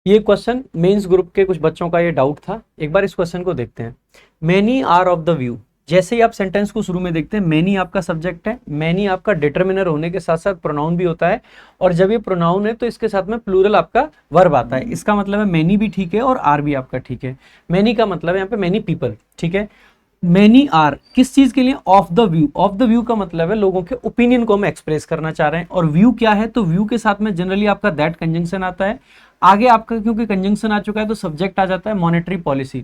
ये question mains group के कुछ बच्चों का ये डाउट था, एक बार इस क्वेश्चन को देखते हैं। Many are of the view, जैसे ही आप सेंटेंस को शुरू में देखते हैं मैनी आपका सब्जेक्ट है, मैनी आपका डिटर्मिनर होने के साथ साथ प्रोनाउन भी होता है, और जब ये प्रोनाउन है तो इसके साथ में प्लूरल आपका वर्ब आता है। इसका मतलब है मैनी भी ठीक है और आर भी आपका ठीक है। मैनी का मतलब है यहाँ पे मैनी पीपल, ठीक है। मैनी आर किस चीज के लिए? Of the view. Of the view का मतलब है लोगों के ओपिनियन को हम एक्सप्रेस करना चाह रहे हैं। और व्यू क्या है? तो व्यू के साथ में जनरली आपका दैट कंजंक्शन आता है। आगे आपका क्योंकि कंजंक्शन आ चुका है तो सब्जेक्ट आ जाता है मॉनेटरी पॉलिसी।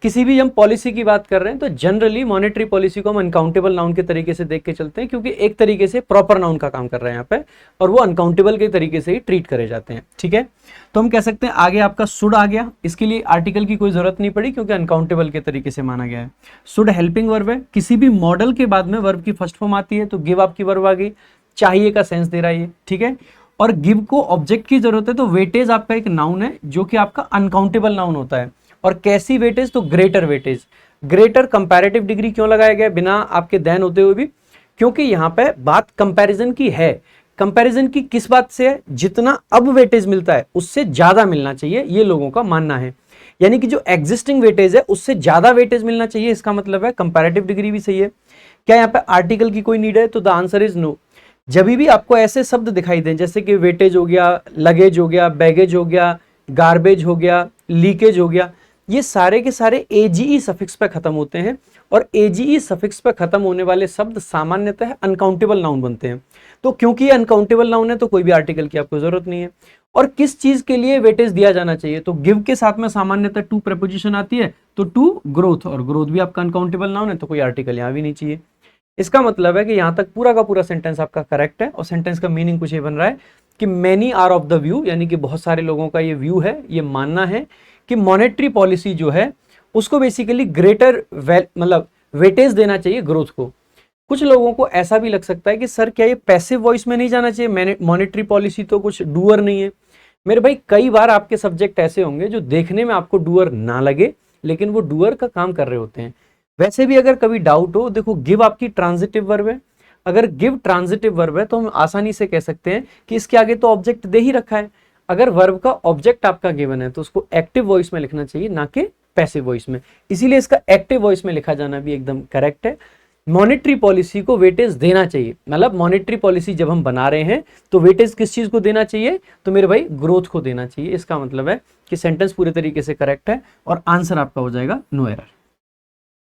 किसी भी हम पॉलिसी की बात कर रहे हैं तो जनरली मॉनेटरी पॉलिसी को हम अनकाउंटेबल नाउन के तरीके से देख के चलते हैं, क्योंकि एक तरीके से प्रॉपर नाउन का काम कर रहे हैं यहाँ पे, और वो अनकाउंटेबल के तरीके से ही ट्रीट करे जाते हैं, ठीक है। तो हम कह सकते हैं आगे आपका शुड आ गया, इसके लिए आर्टिकल की कोई जरूरत नहीं पड़ी क्योंकि अनकाउंटेबल के तरीके से माना गया है। शुड हेल्पिंग वर्ब है, किसी भी मॉडल के बाद में वर्ब की फर्स्ट फॉर्म आती है तो गिव आपकी वर्ब आ गई, चाहिए का सेंस दे रहा है ये, ठीक है। और गिव को ऑब्जेक्ट की जरूरत है तो वेटेज आपका एक नाउन है जो कि आपका अनकाउंटेबल नाउन होता है। और कैसी वेटेज? तो greater weightage. Greater comparative degree क्यों लगाया गया बिना आपके देन होते हुए भी? क्योंकि यहाँ पे बात कंपैरिजन की है। कंपैरिजन की किस बात से है? जितना अब वेटेज मिलता है उससे ज्यादा मिलना चाहिए, ये लोगों का मानना है। यानी कि जो एग्जिस्टिंग वेटेज है उससे ज्यादा वेटेज मिलना चाहिए, इसका मतलब है कंपैरेटिव डिग्री भी सही है। क्या यहाँ पे आर्टिकल की कोई नीड है? तो द आंसर इज नो। जब भी आपको ऐसे शब्द दिखाई दें जैसे कि वेटेज हो गया, लगेज हो गया, बैगेज हो गया, गार्बेज हो गया, लीकेज हो गया, ये सारे के सारे एजीई सफिक्स पे खत्म होते हैं, और एजीई सफिक्स पे खत्म होने वाले शब्द सामान्यतः अनकाउंटेबल नाउन बनते हैं। तो क्योंकि ये अनकाउंटेबल नाउन है तो कोई भी आर्टिकल की आपको जरूरत नहीं है। और किस चीज के लिए वेटेज दिया जाना चाहिए? तो गिव के साथ में सामान्यतः टू प्रपोजिशन आती है, तो टू ग्रोथ, और ग्रोथ भी आपका अनकाउंटेबल नाउन है तो कोई आर्टिकल यहां भी नहीं चाहिए। इसका मतलब है कि यहां तक पूरा का पूरा सेंटेंस आपका करेक्ट है, और सेंटेंस का मीनिंग कुछ ये बन रहा है कि many are of the view, यानी कि बहुत सारे लोगों का ये व्यू है, ये मानना है कि मॉनेटरी पॉलिसी जो है उसको बेसिकली ग्रेटर मतलब वेटेज देना चाहिए ग्रोथ को। कुछ लोगों को ऐसा भी लग सकता है कि सर क्या ये पैसिव वॉइस में नहीं जाना चाहिए? मॉनेटरी पॉलिसी तो कुछ डूअर नहीं है। मेरे भाई कई बार आपके सब्जेक्ट ऐसे होंगे जो देखने में आपको डूअर ना लगे लेकिन वो डूअर का काम कर रहे होते हैं। वैसे भी अगर कभी डाउट हो, देखो गिव आपकी ट्रांजिटिव वर्ब है। अगर गिव ट्रांजिटिव वर्ब है तो हम आसानी से कह सकते हैं कि इसके आगे तो ऑब्जेक्ट दे ही रखा है। अगर वर्ब का ऑब्जेक्ट आपका गिवन है तो उसको एक्टिव वॉइस में लिखना चाहिए, ना कि पैसिव वॉइस में, इसीलिए इसका एक्टिव वॉइस में लिखा जाना भी एकदम करेक्ट है। मॉनेटरी पॉलिसी को वेटेज देना चाहिए, मतलब मॉनेटरी पॉलिसी जब हम बना रहे हैं तो वेटेज किस चीज को देना चाहिए? तो मेरे भाई ग्रोथ को देना चाहिए। इसका मतलब है कि सेंटेंस पूरे तरीके से करेक्ट है और आंसर आपका हो जाएगा नो एरर।